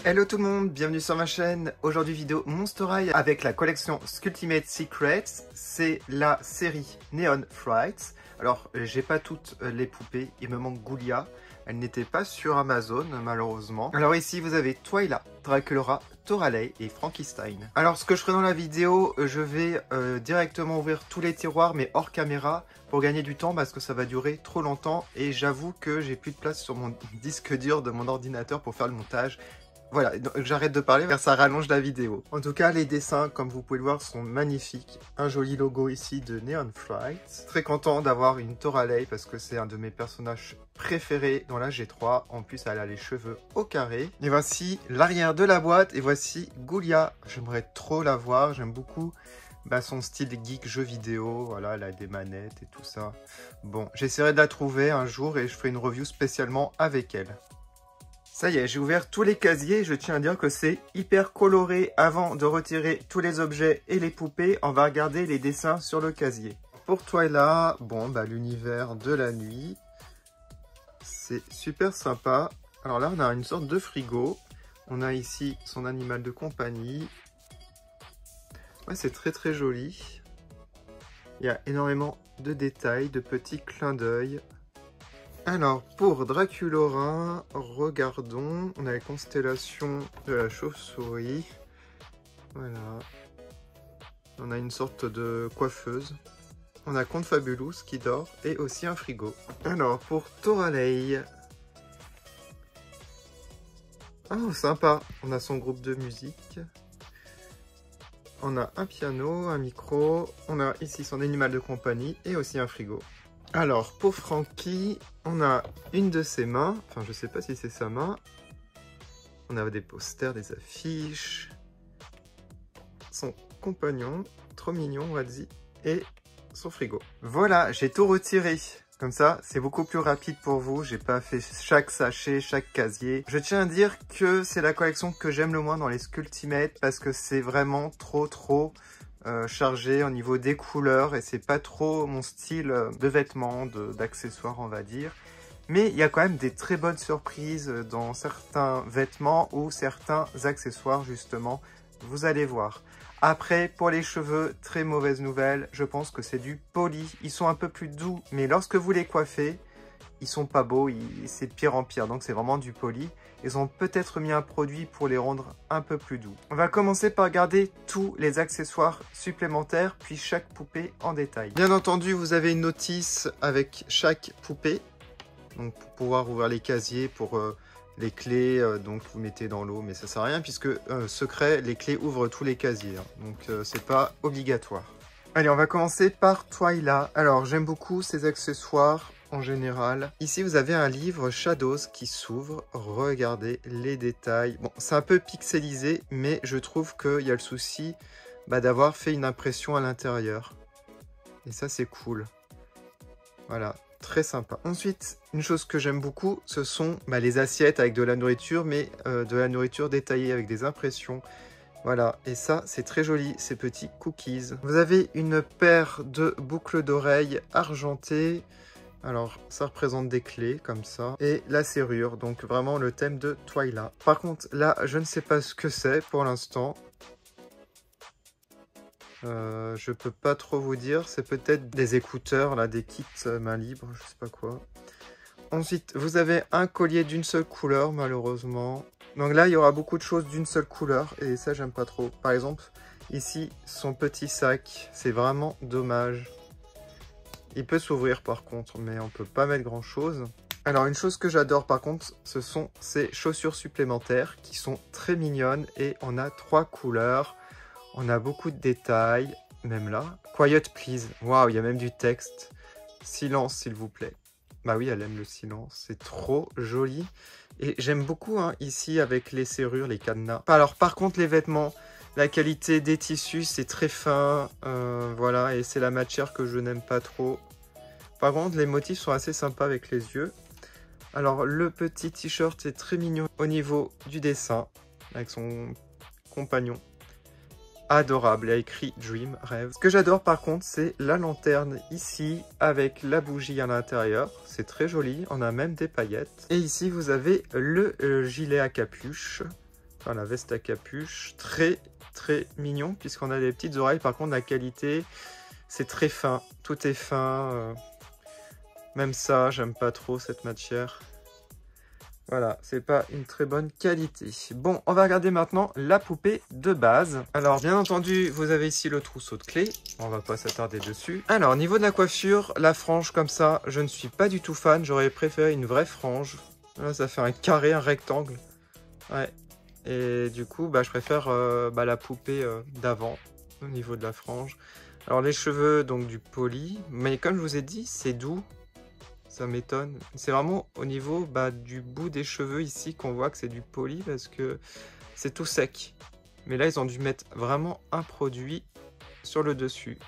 Hello tout le monde, bienvenue sur ma chaîne. Aujourd'hui vidéo Monster High avec la collection Skulltimate Secrets. C'est la série Neon Frights. Alors j'ai pas toutes les poupées, il me manque Ghoulia. Elle n'était pas sur Amazon malheureusement. Alors ici vous avez Twyla, Draculaura, Toralei et Frankenstein. Alors ce que je ferai dans la vidéo, je vais directement ouvrir tous les tiroirs mais hors caméra pour gagner du temps parce que ça va durer trop longtemps et j'avoue que j'ai plus de place sur mon disque dur de mon ordinateur pour faire le montage. Voilà, j'arrête de parler car ça rallonge la vidéo. En tout cas, les dessins, comme vous pouvez le voir, sont magnifiques. Un joli logo ici de Neon Frights. Très content d'avoir une Toralei parce que c'est un de mes personnages préférés dans la G3. En plus, elle a les cheveux au carré. Et voici l'arrière de la boîte et voici Ghoulia. J'aimerais trop la voir, j'aime beaucoup son style geek jeu vidéo. Voilà, elle a des manettes et tout ça. Bon, j'essaierai de la trouver un jour et je ferai une review spécialement avec elle. Ça y est, j'ai ouvert tous les casiers, je tiens à dire que c'est hyper coloré. Avant de retirer tous les objets et les poupées, on va regarder les dessins sur le casier. Pour Twyla, bon, l'univers de la nuit, c'est super sympa. Alors là, on a une sorte de frigo. On a ici son animal de compagnie. Ouais, c'est très très joli. Il y a énormément de détails, de petits clins d'œil. Alors, pour Draculaura, regardons. On a les constellations de la chauve-souris. Voilà. On a une sorte de coiffeuse. On a Confabulous qui dort et aussi un frigo. Alors, pour Toralei. Oh, sympa. On a son groupe de musique. On a un piano, un micro. On a ici son animal de compagnie et aussi un frigo. Alors, pour Frankie, on a une de ses mains. Enfin, je sais pas si c'est sa main. On a des posters, des affiches. Son compagnon, trop mignon, on va dire. Et son frigo. Voilà, j'ai tout retiré. Comme ça, c'est beaucoup plus rapide pour vous. J'ai pas fait chaque sachet, chaque casier. Je tiens à dire que c'est la collection que j'aime le moins dans les Skulltimate parce que c'est vraiment trop chargé au niveau des couleurs et c'est pas trop mon style de vêtements, d'accessoires on va dire. Mais il y a quand même des très bonnes surprises dans certains vêtements ou certains accessoires justement, vous allez voir. Après, pour les cheveux, très mauvaise nouvelle, je pense que c'est du poli. Ils sont un peu plus doux, mais lorsque vous les coiffez, ils sont pas beaux, c'est de pire en pire, donc c'est vraiment du poli. Ils ont peut-être mis un produit pour les rendre un peu plus doux. On va commencer par regarder tous les accessoires supplémentaires, puis chaque poupée en détail. Bien entendu, vous avez une notice avec chaque poupée, donc pour pouvoir ouvrir les casiers, pour les clés, donc vous mettez dans l'eau, mais ça sert à rien puisque secret, les clés ouvrent tous les casiers, hein, donc c'est pas obligatoire. Allez, on va commencer par Twyla. Alors, j'aime beaucoup ces accessoires en général. Ici, vous avez un livre Shadows qui s'ouvre. Regardez les détails. Bon, c'est un peu pixelisé, mais je trouve qu'il y a le souci d'avoir fait une impression à l'intérieur. Et ça, c'est cool. Voilà, très sympa. Ensuite, une chose que j'aime beaucoup, ce sont les assiettes avec de la nourriture, mais de la nourriture détaillée avec des impressions. Voilà, et ça, c'est très joli, ces petits cookies. Vous avez une paire de boucles d'oreilles argentées. Alors, ça représente des clés, comme ça. Et la serrure, donc vraiment le thème de Twyla. Par contre, là, je ne sais pas ce que c'est pour l'instant. Je peux pas trop vous dire. C'est peut-être des écouteurs, là, des kits main libre, je sais pas quoi. Ensuite, vous avez un collier d'une seule couleur, malheureusement. Donc là, il y aura beaucoup de choses d'une seule couleur et ça, j'aime pas trop. Par exemple, ici, son petit sac, c'est vraiment dommage. Il peut s'ouvrir par contre, mais on peut pas mettre grand chose. Alors, une chose que j'adore par contre, ce sont ces chaussures supplémentaires qui sont très mignonnes et on a 3 couleurs. On a beaucoup de détails, même là. Quiet please. Waouh, il y a même du texte. Silence, s'il vous plaît. Bah oui, elle aime le silence. C'est trop joli. Et j'aime beaucoup ici avec les serrures, les cadenas. Alors par contre les vêtements, la qualité des tissus c'est très fin, voilà, et c'est la matière que je n'aime pas trop. Par contre les motifs sont assez sympas avec les yeux. Alors le petit t-shirt est très mignon au niveau du dessin, avec son compagnon. Adorable, il y a écrit Dream, rêve. Ce que j'adore par contre, c'est la lanterne ici avec la bougie à l'intérieur. C'est très joli, on a même des paillettes. Et ici, vous avez le gilet à capuche. Enfin, la veste à capuche. Très, très mignon, puisqu'on a des petites oreilles. Par contre, la qualité, c'est très fin. Tout est fin. Même ça, j'aime pas trop cette matière. Voilà, c'est pas une très bonne qualité. Bon, on va regarder maintenant la poupée de base. Alors, bien entendu, vous avez ici le trousseau de clés. On va pas s'attarder dessus. Alors, au niveau de la coiffure, la frange comme ça, je ne suis pas du tout fan. J'aurais préféré une vraie frange. Là, ça fait un carré, un rectangle. Ouais. Et du coup, bah, je préfère la poupée d'avant, au niveau de la frange. Alors, les cheveux, donc du poli. Mais comme je vous ai dit, c'est doux. Ça m'étonne. C'est vraiment au niveau du bout des cheveux ici qu'on voit que c'est du poli parce que c'est tout sec. Mais là, ils ont dû mettre vraiment un produit sur le dessus.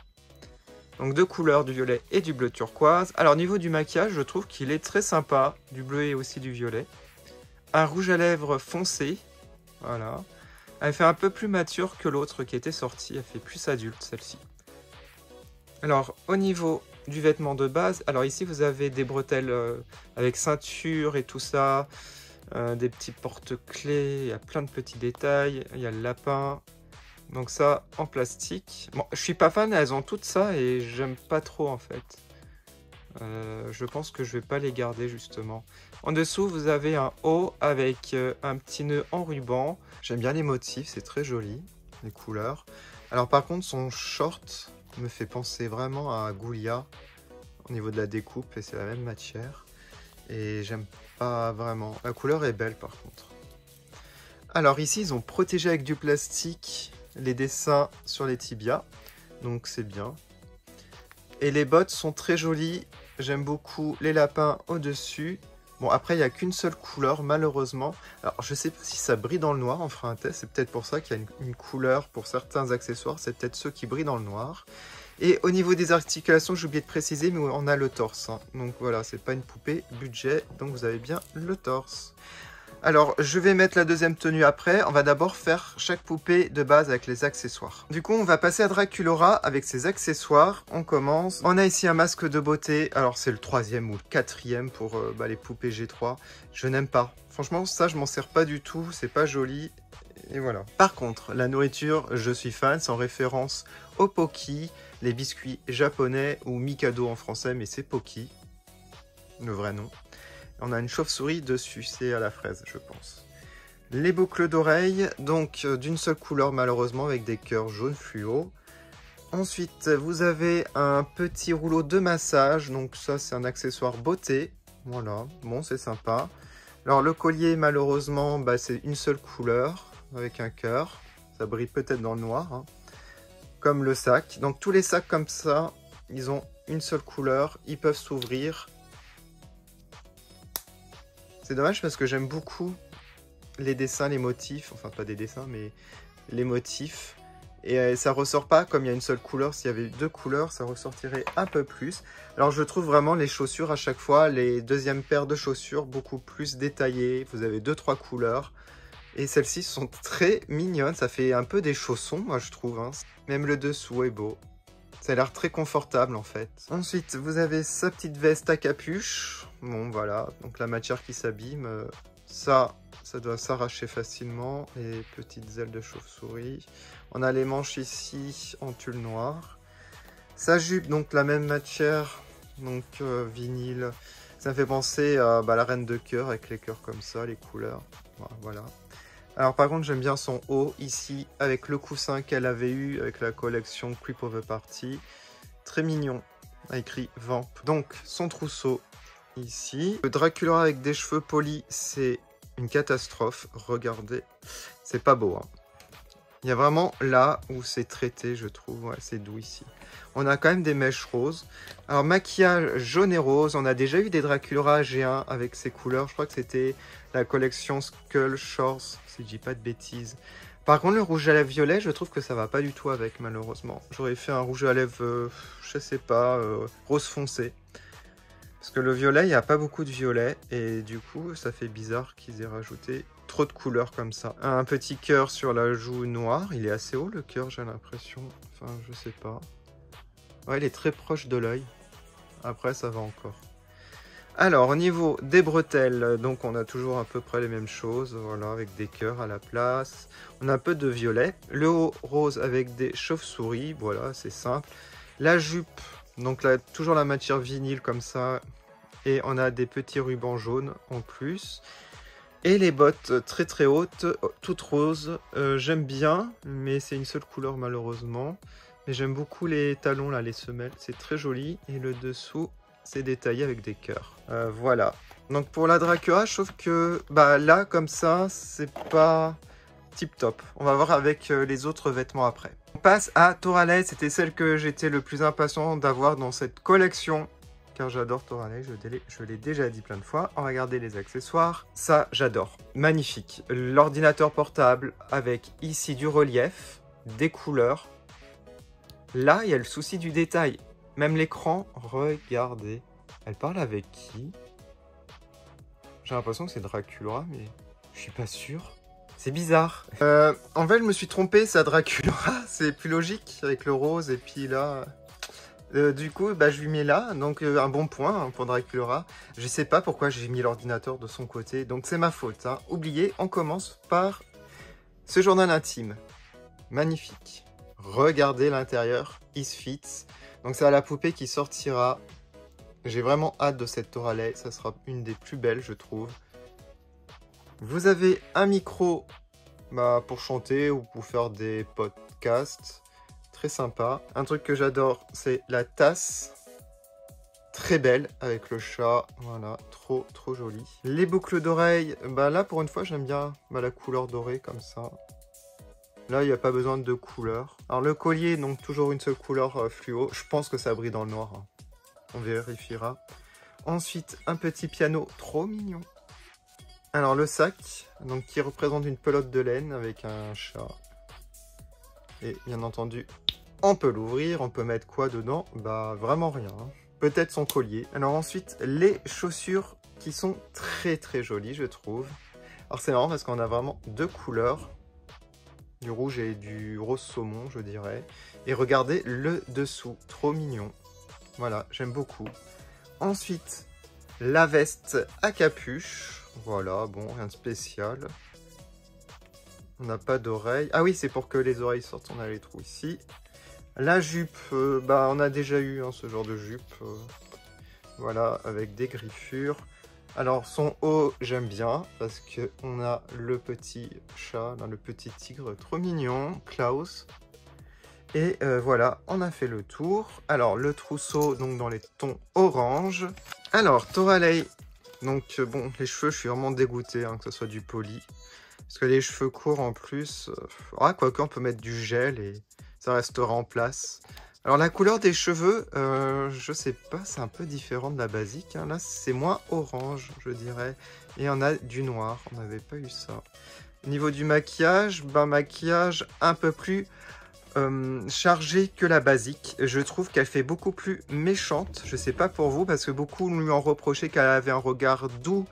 Donc deux couleurs, du violet et du bleu turquoise. Alors au niveau du maquillage, je trouve qu'il est très sympa. Du bleu et aussi du violet. Un rouge à lèvres foncé. Voilà. Elle fait un peu plus mature que l'autre qui était sortie. Elle fait plus adulte celle-ci. Alors au niveau du vêtement de base, alors ici vous avez des bretelles avec ceinture et tout ça, des petits porte-clés, il y a plein de petits détails, il y a le lapin, donc ça en plastique. Bon, je suis pas fan, elles ont toutes ça et j'aime pas trop en fait. Je pense que je vais pas les garder justement. En dessous vous avez un haut avec un petit nœud en ruban. J'aime bien les motifs, c'est très joli, les couleurs. Alors par contre son short me fait penser vraiment à Goulia au niveau de la découpe et c'est la même matière et j'aime pas vraiment. La couleur est belle par contre. Alors ici ils ont protégé avec du plastique les dessins sur les tibias, donc c'est bien. Et les bottes sont très jolies, j'aime beaucoup les lapins au dessus. Bon après il n'y a qu'une seule couleur malheureusement. Alors je sais pas si ça brille dans le noir, on fera un test. C'est peut-être pour ça qu'il y a une couleur pour certains accessoires. C'est peut-être ceux qui brillent dans le noir. Et au niveau des articulations, j'ai oublié de préciser, mais on a le torse. Hein. Donc voilà, c'est pas une poupée budget, donc vous avez bien le torse. Alors, je vais mettre la deuxième tenue après. On va d'abord faire chaque poupée de base avec les accessoires. Du coup, on va passer à Draculaura avec ses accessoires. On commence. On a ici un masque de beauté. Alors, c'est le 3e ou le 4e pour les poupées G3. Je n'aime pas. Franchement, ça, je m'en sers pas du tout. C'est pas joli. Et voilà. Par contre, la nourriture, je suis fan. C'est en référence au Pocky, les biscuits japonais ou Mikado en français, mais c'est Pocky, le vrai nom. On a une chauve-souris dessus, c'est à la fraise, je pense. Les boucles d'oreilles, donc d'une seule couleur malheureusement, avec des cœurs jaunes fluo. Ensuite, vous avez un petit rouleau de massage, donc ça c'est un accessoire beauté. Voilà, bon c'est sympa. Alors le collier, malheureusement, c'est une seule couleur, avec un cœur. Ça brille peut-être dans le noir, hein. Comme le sac. Donc tous les sacs comme ça, ils ont une seule couleur, ils peuvent s'ouvrir. C'est dommage parce que j'aime beaucoup les dessins, les motifs, enfin pas des dessins mais les motifs. Et ça ressort pas comme il y a une seule couleur. S'il y avait deux couleurs, ça ressortirait un peu plus. Alors je trouve vraiment les chaussures à chaque fois, les deuxièmes paires de chaussures beaucoup plus détaillées. Vous avez 2-3 couleurs. Et celles-ci sont très mignonnes, ça fait un peu des chaussons moi je trouve. Hein. Même le dessous est beau. Ça a l'air très confortable en fait. Ensuite, vous avez sa petite veste à capuche. Bon, voilà. Donc la matière qui s'abîme. Ça doit s'arracher facilement. Les petites ailes de chauve-souris. On a les manches ici en tulle noir. Sa jupe, donc la même matière. Donc vinyle. Ça me fait penser à la reine de cœur avec les cœurs comme ça, les couleurs. Voilà. Alors par contre j'aime bien son haut ici avec le coussin qu'elle avait eu avec la collection Creep of the Party. Très mignon, écrit Vamp. Donc son trousseau ici. Le Dracula avec des cheveux polis, c'est une catastrophe. Regardez, c'est pas beau. Hein. Il y a vraiment là où c'est traité, je trouve. Ouais, c'est doux ici. On a quand même des mèches roses. Alors maquillage jaune et rose. On a déjà eu des Dracula G1 avec ces couleurs. Je crois que c'était la collection Skull Shores, si je dis pas de bêtises. Par contre, le rouge à lèvres violet, je trouve que ça va pas du tout avec, malheureusement. J'aurais fait un rouge à lèvres, je sais pas, rose foncé. Parce que le violet, il n'y a pas beaucoup de violet. Et du coup, ça fait bizarre qu'ils aient rajouté trop de couleurs comme ça. Un petit cœur sur la joue noire. Il est assez haut, le cœur, j'ai l'impression. Enfin, je sais pas. Ouais, il est très proche de l'œil. Après, ça va encore. Alors, au niveau des bretelles, donc on a toujours à peu près les mêmes choses, voilà, avec des cœurs à la place. On a un peu de violet. Le haut rose avec des chauves-souris, voilà, c'est simple. La jupe, donc là, toujours la matière vinyle comme ça. Et on a des petits rubans jaunes en plus. Et les bottes très très hautes, toutes roses. J'aime bien, mais c'est une seule couleur malheureusement. Mais j'aime beaucoup les talons, là, les semelles, c'est très joli. Et le dessous, c'est détaillé avec des cœurs. Voilà. Donc pour la Dracula, je trouve que bah, là, comme ça, c'est pas tip top. On va voir avec les autres vêtements après. On passe à Toralei. C'était celle que j'étais le plus impatient d'avoir dans cette collection. Car j'adore Toralei, je l'ai déjà dit plein de fois. On va regarder les accessoires. Ça, j'adore. Magnifique. L'ordinateur portable avec ici du relief, des couleurs. Là, il y a le souci du détail. Même l'écran, regardez. Elle parle avec qui? J'ai l'impression que c'est Dracula, mais je suis pas sûr. C'est bizarre. En fait, je me suis trompé, c'est Dracula. C'est plus logique avec le rose. Et puis là... du coup, bah, je lui mets là. Donc, un bon point hein, pour Dracula. Je sais pas pourquoi j'ai mis l'ordinateur de son côté. Donc, c'est ma faute. Hein. Oubliez, on commence par ce journal intime. Magnifique. Regardez l'intérieur, Is Fits. Donc c'est à la poupée qui sortira. J'ai vraiment hâte de cette Toralei, ça sera une des plus belles je trouve. Vous avez un micro bah, pour chanter ou pour faire des podcasts. Très sympa. Un truc que j'adore, c'est la tasse. Très belle avec le chat, voilà, trop joli. Les boucles d'oreilles, bah là pour une fois j'aime bien bah, la couleur dorée comme ça. Là, il n'y a pas besoin de couleur. Alors, le collier, donc toujours une seule couleur fluo. Je pense que ça brille dans le noir. Hein. On vérifiera. Ensuite, un petit piano trop mignon. Alors, le sac, donc qui représente une pelote de laine avec un chat. Et bien entendu, on peut l'ouvrir. On peut mettre quoi dedans? Bah, vraiment rien. Hein. Peut-être son collier. Alors ensuite, les chaussures qui sont très jolies, je trouve. Alors, c'est marrant parce qu'on a vraiment deux couleurs. Du rouge et du rose saumon, je dirais. Et regardez le dessous, trop mignon. Voilà, j'aime beaucoup. Ensuite, la veste à capuche. Voilà, bon, rien de spécial. On n'a pas d'oreilles. Ah oui, c'est pour que les oreilles sortent, on a les trous ici. La jupe, bah on a déjà eu hein, ce genre de jupe. Voilà, avec des griffures. Alors, son haut, j'aime bien, parce qu'on a le petit chat, le petit tigre, trop mignon, Klaus. Et voilà, on a fait le tour. Alors, le trousseau, donc dans les tons orange. Alors, Toralei, donc bon, les cheveux, je suis vraiment dégoûté hein, que ce soit du poli. Parce que les cheveux courts, en plus, quoique, on peut mettre du gel et ça restera en place. Alors la couleur des cheveux, je sais pas, c'est un peu différent de la basique. Hein. Là, c'est moins orange, je dirais. Et on a du noir, on n'avait pas eu ça. Au niveau du maquillage, maquillage un peu plus chargé que la basique. Je trouve qu'elle fait beaucoup plus méchante. Je sais pas pour vous, parce que beaucoup lui ont reproché qu'elle avait un regard doux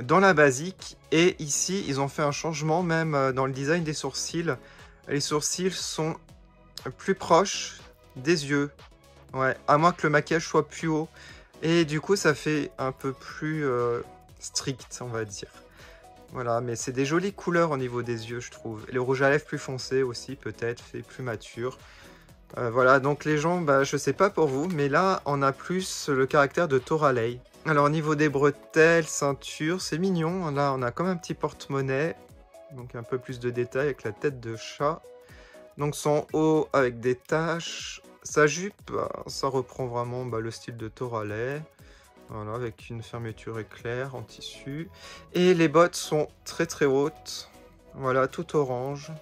dans la basique. Et ici, ils ont fait un changement même dans le design des sourcils. Les sourcils sont plus proches des yeux, ouais, à moins que le maquillage soit plus haut. Et du coup, ça fait un peu plus strict, on va dire. Voilà, mais c'est des jolies couleurs au niveau des yeux, je trouve. Et le rouge à lèvres plus foncé aussi, peut-être, fait plus mature. Voilà, donc les gens, bah, je sais pas pour vous, mais là, on a plus le caractère de Toralei. Alors, au niveau des bretelles, ceinture, c'est mignon. Là, on a comme un petit porte-monnaie. Donc, un peu plus de détails avec la tête de chat. Donc son haut avec des taches, sa jupe, ça reprend vraiment le style de Toralei. Voilà, avec une fermeture éclair en tissu. Et les bottes sont très hautes. Voilà, tout orange.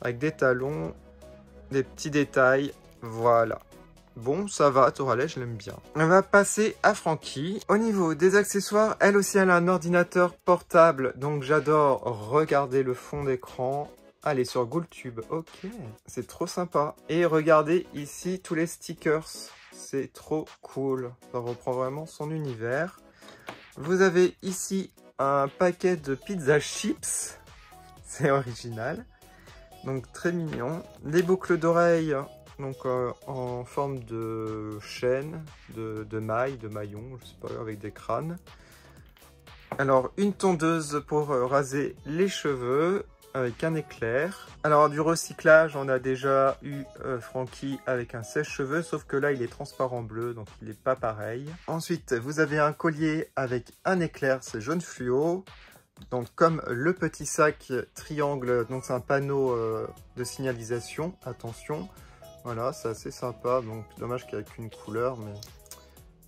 Avec des talons, des petits détails. Voilà. Bon, ça va, Toralei, je l'aime bien. On va passer à Frankie. Au niveau des accessoires, elle aussi, elle a un ordinateur portable. Donc j'adore regarder le fond d'écran. Allez, sur GoulTube, ok, c'est trop sympa. Et regardez ici tous les stickers, c'est trop cool. Ça reprend vraiment son univers. Vous avez ici un paquet de pizza chips, c'est original. Donc très mignon. Les boucles d'oreilles donc en forme de chaîne, de maille, de maillon, je sais pas, avec des crânes. Alors une tondeuse pour raser les cheveux avec un éclair. Alors du recyclage, on a déjà eu Frankie avec un sèche-cheveux, sauf que là il est transparent bleu, donc il n'est pas pareil. Ensuite vous avez un collier avec un éclair, c'est jaune fluo. Donc comme le petit sac triangle, donc c'est un panneau de signalisation, attention. Voilà, c'est assez sympa, donc dommage qu'il n'y ait qu'une couleur, mais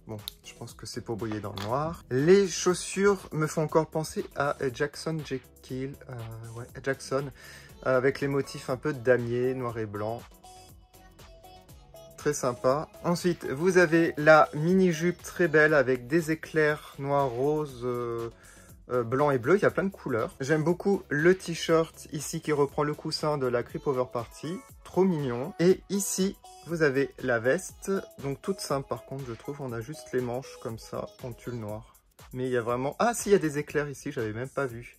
bon, je pense que c'est pour briller dans le noir. Les chaussures me font encore penser à Jackson Jekyll, ouais, Jackson, avec les motifs un peu de damier, noir et blanc. Très sympa. Ensuite, vous avez la mini-jupe très belle avec des éclairs noir, rose, blanc et bleu, il y a plein de couleurs. J'aime beaucoup le t-shirt ici qui reprend le coussin de la Creepover Party, trop mignon. Et ici, vous avez la veste, donc toute simple par contre je trouve, on a juste les manches comme ça en tulle noir. Mais il y a vraiment... Ah si, il y a des éclairs ici, j'avais même pas vu.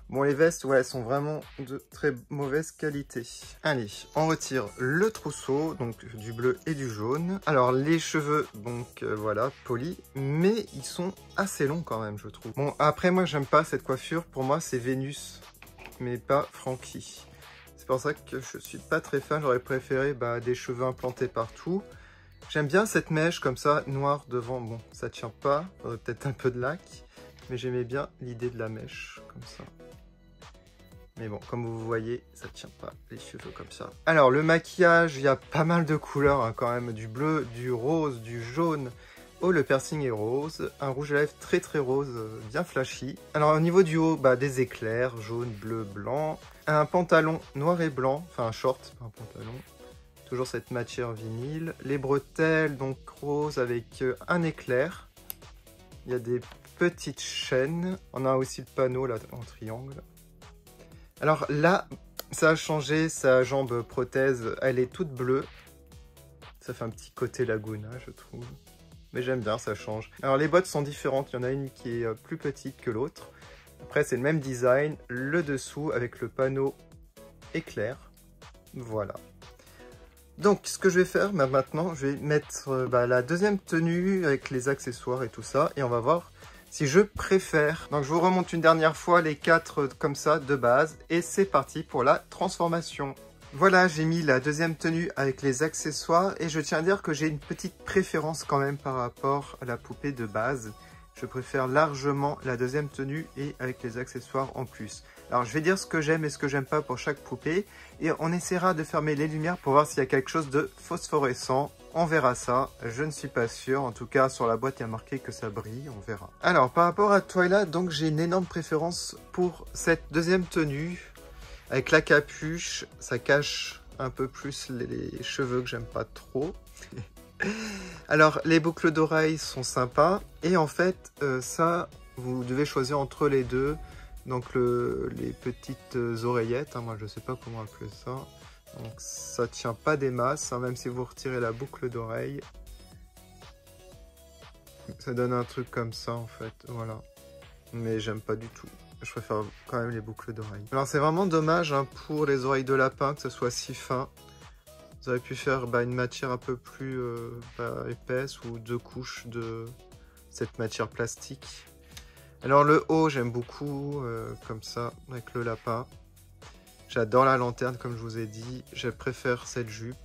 Bon, les vestes, ouais, elles sont vraiment de très mauvaise qualité. Allez, on retire le trousseau, donc du bleu et du jaune. Alors, les cheveux, donc voilà, polis, mais ils sont assez longs quand même, je trouve. Bon, après, moi, j'aime pas cette coiffure. Pour moi, c'est Vénus, mais pas Frankie. C'est pour ça que je suis pas très fan. J'aurais préféré des cheveux implantés partout. J'aime bien cette mèche comme ça, noire devant. Bon, ça tient pas, peut-être un peu de lac, mais j'aimais bien l'idée de la mèche, comme ça. Mais bon, comme vous voyez, ça tient pas les cheveux comme ça. Alors, le maquillage, il y a pas mal de couleurs hein, quand même. Du bleu, du rose, du jaune. Oh, le piercing est rose. Un rouge à lèvres très très rose, bien flashy. Alors, au niveau du haut, des éclairs, jaune, bleu, blanc. Un pantalon noir et blanc. Enfin, un short, pas un pantalon. Toujours cette matière vinyle. Les bretelles, donc rose avec un éclair. Il y a des petites chaînes. On a aussi le panneau là en triangle. Alors là, ça a changé, sa jambe prothèse, elle est toute bleue. Ça fait un petit côté Laguna, je trouve. Mais j'aime bien, ça change. Alors les bottes sont différentes, il y en a une qui est plus petite que l'autre. Après c'est le même design, le dessous avec le panneau éclair. Voilà. Donc ce que je vais faire maintenant, je vais mettre la deuxième tenue avec les accessoires et tout ça. Et on va voir si je préfère. Donc je vous remonte une dernière fois les 4 comme ça de base. Et c'est parti pour la transformation. Voilà, j'ai mis la deuxième tenue avec les accessoires. Et je tiens à dire que j'ai une petite préférence quand même par rapport à la poupée de base. Je préfère largement la deuxième tenue et avec les accessoires en plus. Alors je vais dire ce que j'aime et ce que j'aime pas pour chaque poupée. Et on essaiera de fermer les lumières pour voir s'il y a quelque chose de phosphorescent. On verra ça, je ne suis pas sûr. En tout cas, sur la boîte, il y a marqué que ça brille, on verra. Alors, par rapport à Twilight, donc j'ai une énorme préférence pour cette deuxième tenue. Avec la capuche, ça cache un peu plus les cheveux que j'aime pas trop. Alors, les boucles d'oreilles sont sympas. Et en fait, ça, vous devez choisir entre les deux. Donc, les petites oreillettes, hein, moi je sais pas comment appeler ça. Donc ça tient pas des masses, hein, même si vous retirez la boucle d'oreille. Ça donne un truc comme ça en fait, voilà. Mais j'aime pas du tout. Je préfère quand même les boucles d'oreille. Alors c'est vraiment dommage hein, pour les oreilles de lapin que ce soit si fin. Vous auriez pu faire une matière un peu plus épaisse ou 2 couches de cette matière plastique. Alors le haut j'aime beaucoup comme ça avec le lapin. J'adore la lanterne comme je vous ai dit, je préfère cette jupe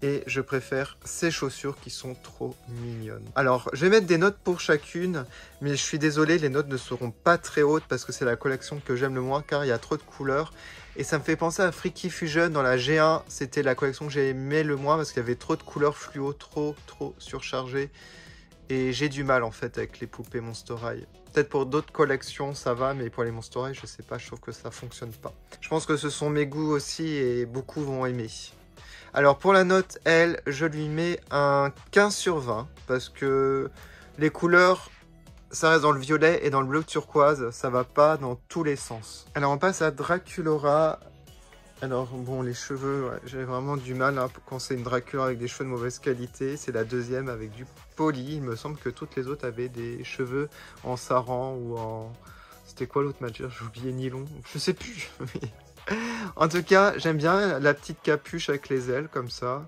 et je préfère ces chaussures qui sont trop mignonnes. Alors je vais mettre des notes pour chacune, mais je suis désolé, les notes ne seront pas très hautes parce que c'est la collection que j'aime le moins car il y a trop de couleurs. Et ça me fait penser à Freaky Fusion dans la G1, c'était la collection que j'ai aimé le moins parce qu'il y avait trop de couleurs fluo, trop surchargées. Et j'ai du mal en fait avec les poupées Monster High. Peut-être pour d'autres collections ça va, mais pour les Monster High je sais pas, je trouve que ça fonctionne pas. Je pense que ce sont mes goûts aussi et beaucoup vont aimer. Alors pour la note elle, je lui mets un 15 sur 20 parce que les couleurs ça reste dans le violet et dans le bleu turquoise, ça va pas dans tous les sens. Alors on passe à Draculaura. Alors bon, les cheveux, ouais, j'ai vraiment du mal hein, quand c'est une Dracula avec des cheveux de mauvaise qualité. C'est la deuxième avec du poli. Il me semble que toutes les autres avaient des cheveux en saran ou en... C'était quoi l'autre matière? J'ai oublié, nylon. Je sais plus. En tout cas, j'aime bien la petite capuche avec les ailes, comme ça.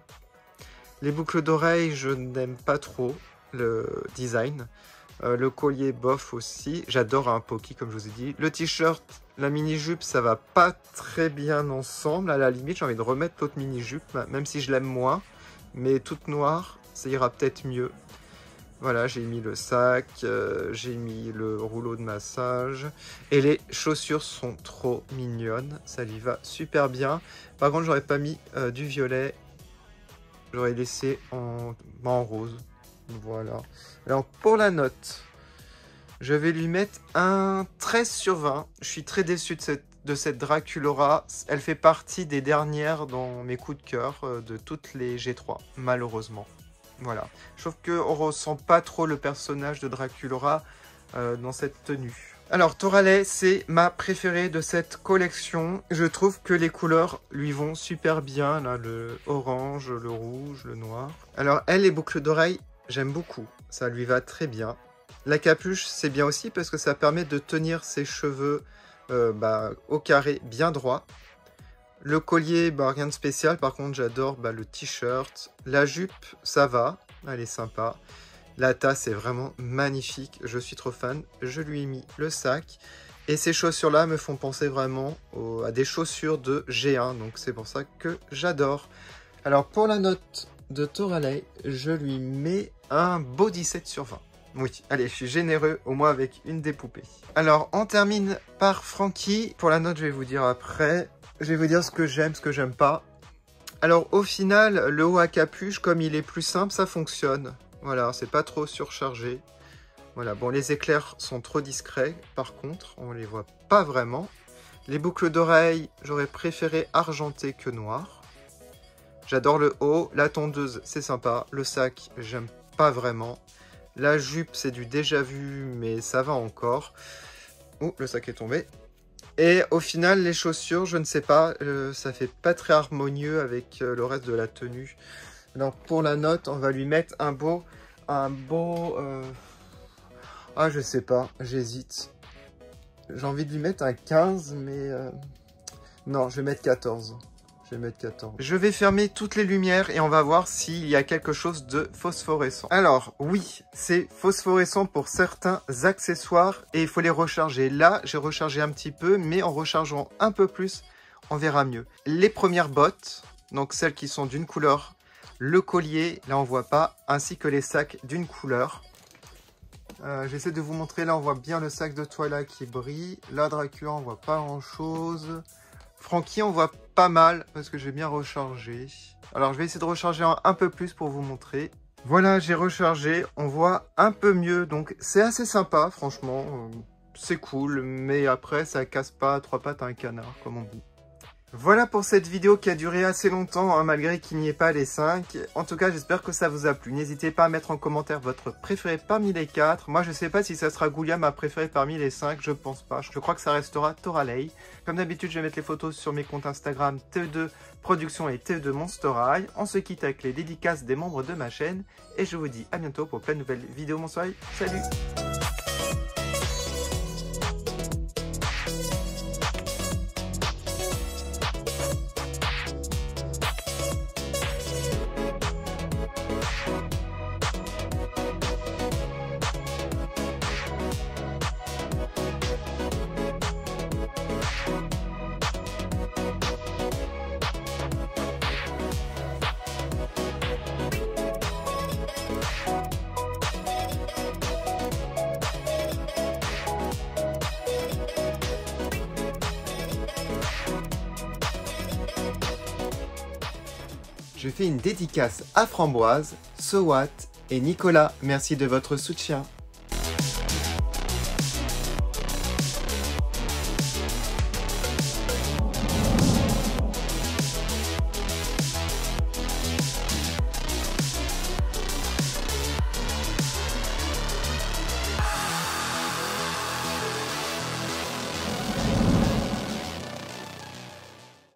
Les boucles d'oreilles, je n'aime pas trop le design. Le collier, bof aussi. J'adore un Pocky, comme je vous ai dit. Le t-shirt, la mini-jupe, ça va pas très bien ensemble. À la limite, j'ai envie de remettre l'autre mini-jupe, même si je l'aime moins. Mais toute noire, ça ira peut-être mieux. Voilà, j'ai mis le sac, j'ai mis le rouleau de massage. Et les chaussures sont trop mignonnes. Ça lui va super bien. Par contre, j'aurais pas mis du violet. J'aurais laissé en rose. Voilà. Alors, pour la note, je vais lui mettre un 13 sur 20. Je suis très déçu de cette Draculaura. Elle fait partie des dernières dans mes coups de cœur de toutes les G3, malheureusement. Voilà. Je trouve qu'on ne ressent pas trop le personnage de Draculaura dans cette tenue. Alors, Toralei, c'est ma préférée de cette collection. Je trouve que les couleurs lui vont super bien. Là, le orange, le rouge, le noir. Alors, elle, les boucles d'oreilles, j'aime beaucoup. Ça lui va très bien. La capuche, c'est bien aussi parce que ça permet de tenir ses cheveux au carré bien droit. Le collier, rien de spécial. Par contre, j'adore le t-shirt. La jupe, ça va. Elle est sympa. La tasse est vraiment magnifique. Je suis trop fan. Je lui ai mis le sac. Et ces chaussures-là me font penser vraiment à des chaussures de G1. Donc, c'est pour ça que j'adore. Alors, pour la note de Toralei, je lui mets un beau 17 sur 20. Oui, allez, je suis généreux, au moins avec une des poupées. Alors, on termine par Frankie. Pour la note, je vais vous dire après. Je vais vous dire ce que j'aime pas. Alors, au final, le haut à capuche, comme il est plus simple, ça fonctionne. Voilà, c'est pas trop surchargé. Voilà, bon, les éclairs sont trop discrets, par contre, on les voit pas vraiment. Les boucles d'oreilles, j'aurais préféré argenté que noir. J'adore le haut. La tondeuse, c'est sympa. Le sac, j'aime pas vraiment. La jupe, c'est du déjà vu, mais ça va encore. Oh, le sac est tombé. Et au final, les chaussures, je ne sais pas, ça fait pas très harmonieux avec le reste de la tenue. Alors, pour la note, on va lui mettre un beau... Ah, je sais pas, j'hésite. J'ai envie de lui mettre un 15, mais... Non, je vais mettre 14. Je vais fermer toutes les lumières et on va voir s'il y a quelque chose de phosphorescent. Alors, oui, c'est phosphorescent pour certains accessoires et il faut les recharger. Là, j'ai rechargé un petit peu, mais en rechargeant un peu plus, on verra mieux. Les premières bottes, donc celles qui sont d'une couleur, le collier, là on voit pas, ainsi que les sacs d'une couleur. J'essaie de vous montrer, là on voit bien le sac de Twilight qui brille. Là, Dracula, on voit pas grand chose. Frankie, on voit pas mal parce que j'ai bien rechargé. Alors, je vais essayer de recharger un peu plus pour vous montrer. Voilà, j'ai rechargé. On voit un peu mieux. Donc, c'est assez sympa, franchement. C'est cool, mais après, ça casse pas à trois pattes à un canard, comme on dit. Voilà pour cette vidéo qui a duré assez longtemps, malgré qu'il n'y ait pas les 5. En tout cas, j'espère que ça vous a plu. N'hésitez pas à mettre en commentaire votre préféré parmi les 4. Moi, je sais pas si ça sera Ghoulia ma préférée parmi les 5. Je pense pas. Je crois que ça restera Toralei. Comme d'habitude, je vais mettre les photos sur mes comptes Instagram TE2 Production et TE2 Monster High. On se quitte avec les dédicaces des membres de ma chaîne. Et je vous dis à bientôt pour plein de nouvelles vidéos Monster High. Salut! Je fais une dédicace à Framboise, Sowat et Nicolas. Merci de votre soutien.